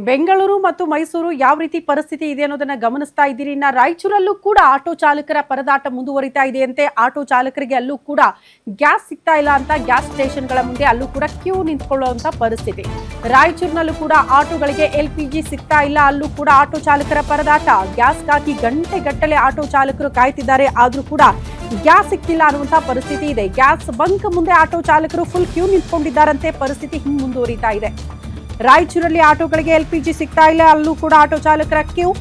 ಬೆಂಗಳೂರು ಮತ್ತು ಮೈಸೂರು ಯಾವ ರೀತಿ ಪರಿಸ್ಥಿತಿ ಇದೆ ಅನ್ನೋದನ್ನ ಗಮನಿಸ್ತಾ ಇದ್ದೀರಿ. ಇನ್ನ ರಾಯಚೂರಲ್ಲೂ ಕೂಡ ಆಟೋ ಚಾಲಕರ ಪರದಾಟ ಮುಂದುವರಿತಾ ಇದೆಯಂತೆ. ಆಟೋ ಚಾಲಕರಿಗೆ ಅಲ್ಲೂ ಕೂಡ ಗ್ಯಾಸ್ ಸಿಗ್ತಾ ಇಲ್ಲ ಅಂತ ಗ್ಯಾಸ್ ಸ್ಟೇಷನ್ಗಳ ಮುಂದೆ ಅಲ್ಲೂ ಕೂಡ ಕ್ಯೂ ನಿಂತ್ಕೊಳ್ಳುವಂತ ಪರಿಸ್ಥಿತಿ. ರಾಯಚೂರಿನಲ್ಲೂ ಕೂಡ ಆಟೋಗಳಿಗೆ LPG ಸಿಗ್ತಾ ಇಲ್ಲ. ಅಲ್ಲೂ ಕೂಡ ಆಟೋ ಚಾಲಕರ ಪರದಾಟ. ಗ್ಯಾಸ್ಗಾಗಿ ಗಂಟೆಗಟ್ಟಲೆ ಆಟೋ ಚಾಲಕರು ಕಾಯ್ತಿದ್ದಾರೆ, ಆದ್ರೂ ಕೂಡ ಗ್ಯಾಸ್ ಸಿಗ್ತಿಲ್ಲ ಅನ್ನುವಂತ ಪರಿಸ್ಥಿತಿ ಇದೆ. ಗ್ಯಾಸ್ ಬಂಕ್ ಮುಂದೆ ಆಟೋ ಚಾಲಕರು ಫುಲ್ ಕ್ಯೂ ನಿಂತ್ಕೊಂಡಿದ್ದಾರಂತೆ. ಪರಿಸ್ಥಿತಿ ಹಿಂಗ್ ಮುಂದುವರಿತಾ ಇದೆ. ರಾಯಚೂರಲ್ಲಿ ಆಟೋಗಳಿಗೆ LPG ಸಿಗ್ತಾ ಇಲ್ಲ, ಅಲ್ಲೂ ಕೂಡ ಆಟೋ ಚಾಲಕರ ಕ್ಯೂ.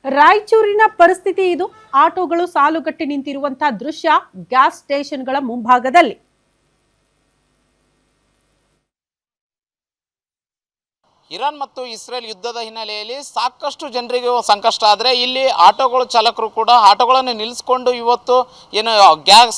ರಾಯಚೂರಿನ ಪರಿಸ್ಥಿತಿ ಇದು. ಆಟೋಗಳು ಸಾಲುಗಟ್ಟಿ ನಿಂತಿರುವಂತಹ ದೃಶ್ಯ ಗ್ಯಾಸ್ ಸ್ಟೇಷನ್ಗಳ ಮುಂಭಾಗದಲ್ಲಿ. ಇರಾನ್ ಮತ್ತು ಇಸ್ರೇಲ್ ಯುದ್ಧದ ಹಿನ್ನೆಲೆಯಲ್ಲಿ ಸಾಕಷ್ಟು ಜನರಿಗೆ ಸಂಕಷ್ಟ ಆದರೆ ಇಲ್ಲಿ ಆಟೋಗಳ ಚಾಲಕರು ಕೂಡ ಆಟೋಗಳನ್ನು ನಿಲ್ಲಿಸ್ಕೊಂಡು ಇವತ್ತು ಏನು ಗ್ಯಾಸ್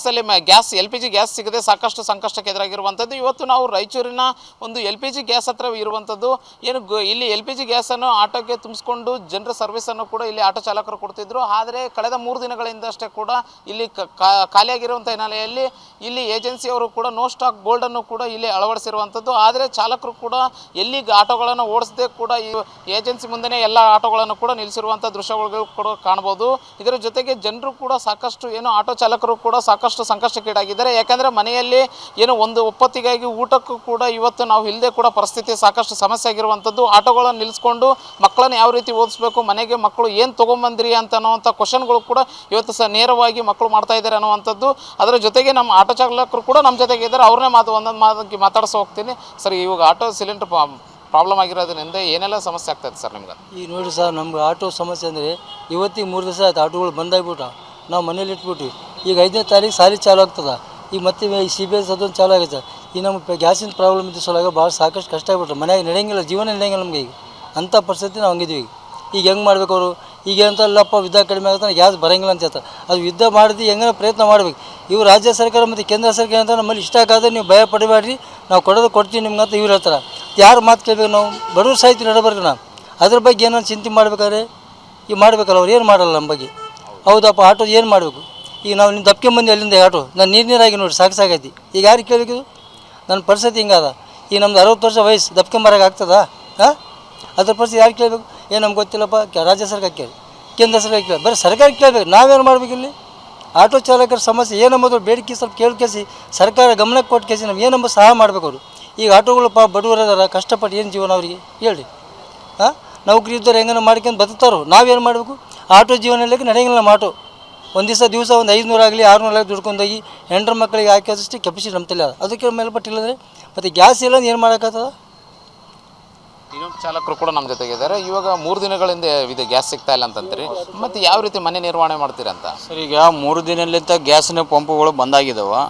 LPG ಗ್ಯಾಸ್ ಸಿಗದೆ ಸಾಕಷ್ಟು ಸಂಕಷ್ಟಕ್ಕೆ ಎದುರಾಗಿರುವಂಥದ್ದು. ಇವತ್ತು ನಾವು ರಾಯಚೂರಿನ ಒಂದು LPG ಗ್ಯಾಸ್ ಹತ್ರ ಇರುವಂಥದ್ದು. ಏನು ಇಲ್ಲಿ LPG ಗ್ಯಾಸನ್ನು ಆಟೋಗೆ ತುಂಬಿಸ್ಕೊಂಡು ಜನರ ಸರ್ವಿಸನ್ನು ಕೂಡ ಇಲ್ಲಿ ಆಟೋ ಚಾಲಕರು ಕೊಡ್ತಿದ್ರು. ಆದರೆ ಕಳೆದ 3 ದಿನಗಳಿಂದಷ್ಟೇ ಕೂಡ ಇಲ್ಲಿ ಖಾಲಿಯಾಗಿರುವಂಥ ಹಿನ್ನೆಲೆಯಲ್ಲಿ ಇಲ್ಲಿ ಏಜೆನ್ಸಿಯವರು ಕೂಡ ನೋ ಸ್ಟಾಕ್ ಬೋರ್ಡನ್ನು ಕೂಡ ಇಲ್ಲಿ ಅಳವಡಿಸಿರುವಂಥದ್ದು. ಆದರೆ ಚಾಲಕರು ಕೂಡ ಎಲ್ಲಿ ಆಟೋಗಳನ್ನು ಓಡಿಸದೆ ಕೂಡ ಈ ಏಜೆನ್ಸಿ ಮುಂದೆನೇ ಎಲ್ಲ ಆಟೋಗಳನ್ನು ಕೂಡ ನಿಲ್ಲಿಸಿರುವಂಥ ದೃಶ್ಯಗಳು ಕೂಡ ಕಾಣಬಹುದು. ಇದರ ಜೊತೆಗೆ ಜನರು ಕೂಡ ಸಾಕಷ್ಟು ಆಟೋ ಚಾಲಕರು ಕೂಡ ಸಾಕಷ್ಟು ಸಂಕಷ್ಟಕ್ಕೀಡಾಗಿದ್ದಾರೆ. ಯಾಕಂದರೆ ಮನೆಯಲ್ಲಿ ಒಂದು ಒಪ್ಪತ್ತಿಗಾಗಿ ಊಟಕ್ಕೂ ಕೂಡ ಇವತ್ತು ನಾವು ಇಲ್ಲದೆ ಕೂಡ ಪರಿಸ್ಥಿತಿ ಸಾಕಷ್ಟು ಸಮಸ್ಯೆ ಆಗಿರುವಂಥದ್ದು. ಆಟೋಗಳನ್ನು ನಿಲ್ಲಿಸ್ಕೊಂಡು ಮಕ್ಕಳನ್ನು ಯಾವ ರೀತಿ ಓದಿಸ್ಬೇಕು, ಮನೆಗೆ ಮಕ್ಕಳು ಏನು ತೊಗೊಂಬಂದ್ರಿ ಅಂತ ಅನ್ನೋವಂಥ ಕ್ವಶನ್ಗಳು ಕೂಡ ಇವತ್ತು ನೇರವಾಗಿ ಮಕ್ಕಳು ಮಾಡ್ತಾ ಇದ್ದಾರೆ ಅನ್ನುವಂಥದ್ದು. ಅದರ ಜೊತೆಗೆ ನಮ್ಮ ಆಟೋ ಚಾಲಕರು ಕೂಡ ನಮ್ಮ ಜೊತೆಗೆ ಇದ್ದಾರೆ. ಅವ್ರನ್ನೇ ಒಂದೊಂದು ಮಾತಾಡಿಸೋ ಹೋಗ್ತೀನಿ. ಸರ್, ಇವಾಗ ಆಟೋ ಸಿಲಿಂಡರ್ ಪ್ರಾಬ್ಲಮ್ ಆಗಿರೋದ್ರಿಂದ ಏನೆಲ್ಲ ಸಮಸ್ಯೆ ಆಗ್ತದೆ ಸರ್ ನಿಮ್ಗೆ? ಈಗ ನೋಡಿ ಸರ್, ನಮ್ಗೆ ಆಟೋ ಸಮಸ್ಯೆ ಅಂದರೆ ಇವತ್ತಿಗೆ 3 ದಿವಸ ಆಯ್ತು ಆಟೋಗಳು ಬಂದಾಗ್ಬಿಟ್ಟು ನಾವು ಮನೇಲಿ ಇಟ್ಬಿಟ್ವಿ. ಈಗ 5ನೇ ತಾರೀಕು ಸಾಲಿ ಚಾಲು ಆಗ್ತದೆ. ಈಗ ಮತ್ತೆ ಈ CBS ಅದೊಂದು ಚಾಲು ಆಗುತ್ತೆ. ಈಗ ನಮ್ಮ ಗ್ಯಾಸಿನ ಪ್ರಾಬ್ಲಮ್ ಇದ್ದು ಸೊಲಾಗ ಭಾಳ ಸಾಕಷ್ಟು ಕಷ್ಟ ಆಗ್ಬಿಟ್ರೆ ಮನೆಯಾಗ ನಡೆಯಂಗಿಲ್ಲ, ಜೀವನ ನಡೆಯಂಗಿಲ್ಲ ನಮಗೆ. ಈಗ ಅಂಥ ಪರಿಸ್ಥಿತಿ ನಾವು ಹಂಗಿದ್ವಿ. ಈಗ ಹೆಂಗೆ ಮಾಡ್ಬೇಕು ಅವರು? ಈಗ ಅಂತಲ್ಲಪ್ಪ ಯುದ್ಧ ಕಡಿಮೆ ಆಗುತ್ತೆ, ಗ್ಯಾಸ್ ಬರೋಂಗಿಲ್ಲ ಅಂತ ಹೇಳ್ತಾರೆ. ಅದು ಯುದ್ಧ ಮಾಡಿದ್ದು ಹೆಂಗೆ ಪ್ರಯತ್ನ ಮಾಡಬೇಕು. ಇವು ರಾಜ್ಯ ಸರ್ಕಾರ ಮತ್ತು ಕೇಂದ್ರ ಸರ್ಕಾರ ಅಂತ ನಮ್ಮಲ್ಲಿ ಇಷ್ಟ ಆಗಾದ್ರೆ ನೀವು ಭಯ ಪಡಬೇಡ್ರಿ, ನಾವು ಕೊಡ್ತೀವಿ ನಿಮ್ಗೆ ಅಂತ ಇವ್ರು ಹೇಳ್ತಾರೆ. ಯಾರು ಮಾತು ಕೇಳಬೇಕು? ನಾವು ಬಡವ್ರ ಸಾಹಿತ್ಯ ನಡಬಾರ್ದು. ನಾವು ಅದ್ರ ಬಗ್ಗೆ ಏನೋ ಚಿಂತೆ ಮಾಡ್ಬೇಕಾದ್ರೆ ಈಗ ಮಾಡಬೇಕಲ್ಲ. ಅವ್ರು ಏನು ಮಾಡಲ್ಲ ನಮ್ಮ ಬಗ್ಗೆ. ಹೌದಪ್ಪ, ಆಟೋ ಏನು ಮಾಡಬೇಕು? ಈಗ ನಾವು ನಿಮ್ಮ ದಪ್ಕೆ ಬಂದು ಅಲ್ಲಿಂದ ಆಟೋ ನಾನು ನೀರಾಗಿ ನೋಡಿ ಸಾಕಾಗೈತಿ. ಈಗ ಯಾರಿಗೆ ಕೇಳಬೇಕು? ನನ್ನ ಪರಿಸ್ಥಿತಿ ಹಿಂಗದ. ಈಗ ನಮ್ದು 60 ವರ್ಷ ವಯಸ್ಸು ದಪ್ಕೊಂಬರಕ್ಕೆ ಆಗ್ತದಾ? ಹಾಂ, ಅದ್ರ ಪರಿಸ್ಥಿತಿ ಯಾರು ಕೇಳಬೇಕು? ನಮ್ಗೆ ಗೊತ್ತಿಲ್ಲಪ್ಪ. ರಾಜ್ಯ ಸರ್ಕಾರ ಕೇಳಿ, ಕೇಂದ್ರ ಸರ್ಕಾರ ಕೇಳಿ, ಬರೀ ಸರ್ಕಾರಕ್ಕೆ ಕೇಳಬೇಕು. ನಾವೇನು ಮಾಡ್ಬೇಕು? ಇಲ್ಲಿ ಆಟೋ ಚಾಲಕರ ಸಮಸ್ಯೆ ಏನಂಬುದು ಬೇಡಿಕೆ ಸ್ವಲ್ಪ ಕೇಳಿ ಸರ್ಕಾರ ಗಮನಕ್ಕೆ ಕೊಟ್ಟು ನಮ್ಗೆ ಏನಂಬ ಸಹಾಯ ಮಾಡಬೇಕು ಅವರು. ಈಗ ಆಟೋಗಳು ಬಡವರದಾರ, ಕಷ್ಟಪಟ್ಟು ಏನು ಜೀವನ ಅವರಿಗೆ ಹೇಳಿ? ಹಾಂ, ನೌಕರಿ ಇದ್ದವ್ರು ಹೆಂಗನ ಮಾಡ್ಕೊಂಡು ಬದುಕ್ತಾರೋ. ನಾವೇನು ಮಾಡಬೇಕು? ಆಟೋ ಜೀವನದಲ್ಲಿ ನಡೆಯಂಗಿಲ್ಲ. ನಮ್ಮ ಆಟೋ ಒಂದು ದಿವಸ ಒಂದು 500 ಆಗಲಿ 600 ಆಗಲಿ ದುಡ್ಕೊಂಡೋಗಿ ಹೆಂಡ್ರ ಮಕ್ಕಳಿಗೆ ಹಾಕೋದಷ್ಟು ಕೆಪಾಸಿಟಿ ನಮ್ಮ ತಲೆ. ಅದಕ್ಕೆ ಮೇಲ್ಪಟ್ಟಿಲ್ಲಂದರೆ ಮತ್ತು ಗ್ಯಾಸ್ ಇಲ್ಲ ಏನು ಮಾಡೋಕ್ಕಾಗ್ತದ? ಇನ್ನೊಂದು ಚಾಲಕರು ಕೂಡ ನಮ್ಮ ಜೊತೆಗಿದ್ದಾರೆ. ಇವಾಗ 3 ದಿನಗಳಿಂದ ಇದು ಗ್ಯಾಸ್ ಸಿಗ್ತಾ ಇಲ್ಲ ಅಂತಂತೀರಿ, ಮತ್ತು ಯಾವ ರೀತಿ ಮನೆ ನಿರ್ವಹಣೆ ಮಾಡ್ತೀರಂತ? ಸರ್, ಈಗ 3 ದಿನಲಿಂತ ಗ್ಯಾಸಿನ ಪಂಪುಗಳು ಬಂದಾಗಿದ್ದಾವೆ.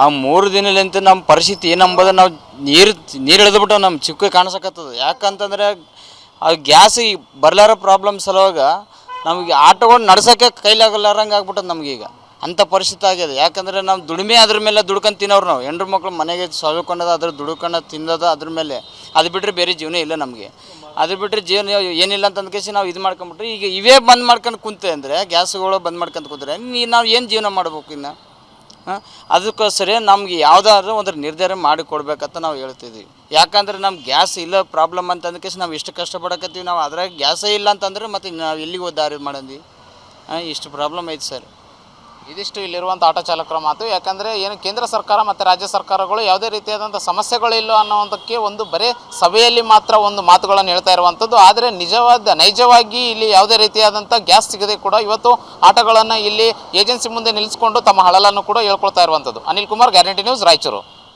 ಆ 3 ದಿನಲಿಂತ ನಮ್ಮ ಪರಿಸ್ಥಿತಿ ಏನಂಬುದು ನಾವು ನೀರು ಇಳಿದ್ಬಿಟ್ಟು ನಮ್ಮ ಚಿಕ್ಕ ಕಾಣಿಸಕತ್ತದ. ಯಾಕಂತಂದರೆ ಆ ಗ್ಯಾಸ್ ಬರ್ಲಾರ ಪ್ರಾಬ್ಲಮ್ ಸಲುವಾಗ ನಮಗೆ ಆಟೋಗಳು ನಡ್ಸೋಕ್ಕೆ ಕೈಲಾಗಲ್ಲಾರಂಗೆ ಆಗ್ಬಿಟ್ಟದ ನಮಗೀಗ. ಅಂಥ ಪರಿಸ್ಥಿತಿ ಆಗಿದೆ. ಯಾಕಂದರೆ ನಾವು ದುಡಿಮೆ ಅದ್ರ ಮೇಲೆ ದುಡ್ಕೊಂಡು ತಿನ್ನೋರು. ನಾವು ಹೆಂಡ್ರ ಮಕ್ಳು ಮನೆಗೆ ಸೊಲ್ಕೊಂಡದ ಅದ್ರ ದುಡ್ಕೊಂಡು ತಿನ್ನೋದು ಅದ್ರ ಮೇಲೆ. ಅದು ಬಿಟ್ಟರೆ ಬೇರೆ ಜೀವನ ಇಲ್ಲ ನಮಗೆ. ಅದು ಬಿಟ್ಟರೆ ಜೀವನ ಏನಿಲ್ಲ ಅಂತ ಅಂದ್ಕೇಸಿ ನಾವು ಇದು ಮಾಡ್ಕೊಂಬಿಟ್ರಿ. ಈಗ ಇವೇ ಬಂದ್ ಮಾಡ್ಕೊಂಡು ಕುಂತೆ ಅಂದರೆ, ಗ್ಯಾಸ್ಗಳು ಬಂದ್ ಮಾಡ್ಕೊಂಡು ಕೂತ್ರೆ ನಾವು ಏನು ಜೀವನ ಮಾಡ್ಬೇಕು ಇನ್ನು? ಅದಕ್ಕೋಸ್ಕರ ನಮ್ಗೆ ಯಾವುದಾದ್ರೂ ಒಂದು ನಿರ್ಧಾರ ಮಾಡಿ ಕೊಡ್ಬೇಕಂತ ನಾವು ಹೇಳ್ತಿದ್ವಿ. ಯಾಕಂದರೆ ನಮ್ಗೆ ಗ್ಯಾಸ್ ಇಲ್ಲ ಪ್ರಾಬ್ಲಮ್ ಅಂತ ಅಂದ್ಕೇಸಿ ನಾವು ಇಷ್ಟು ಕಷ್ಟಪಡಕತ್ತೀವಿ. ನಾವು ಅದ್ರಾಗ ಗ್ಯಾಸೇ ಇಲ್ಲ ಅಂತಂದರೆ ಮತ್ತೆ ನಾವು ಎಲ್ಲಿಗೆ ದಾರಿ ಮಾಡಿದ್ವಿ? ಇಷ್ಟು ಪ್ರಾಬ್ಲಮ್ ಐತೆ ಸರ್. ಇದಿಷ್ಟು ಇಲ್ಲಿರುವಂಥ ಆಟೋ ಚಾಲಕರ ಮಾತು. ಯಾಕಂದರೆ ಕೇಂದ್ರ ಸರ್ಕಾರ ಮತ್ತು ರಾಜ್ಯ ಸರ್ಕಾರಗಳು ಯಾವುದೇ ರೀತಿಯಾದಂಥ ಸಮಸ್ಯೆಗಳಿಲ್ಲ ಅನ್ನೋದಕ್ಕೆ ಒಂದು ಬರೀ ಸಭೆಯಲ್ಲಿ ಮಾತ್ರ ಒಂದು ಮಾತುಗಳನ್ನು ಹೇಳ್ತಾ ಇರುವಂಥದ್ದು. ಆದರೆ ನೈಜವಾಗಿ ಇಲ್ಲಿ ಯಾವುದೇ ರೀತಿಯಾದಂಥ ಗ್ಯಾಸ್ ಸಿಗದೆ ಕೂಡ ಇವತ್ತು ಆಟೋಗಳನ್ನು ಇಲ್ಲಿ ಏಜೆನ್ಸಿ ಮುಂದೆ ನಿಲ್ಲಿಸಿಕೊಂಡು ತಮ್ಮ ಹಳಲನ್ನು ಕೂಡ ಹೇಳ್ಕೊಳ್ತಾ ಇರುವಂಥದ್ದು. Anil Kumar, guarantee news, Raichur.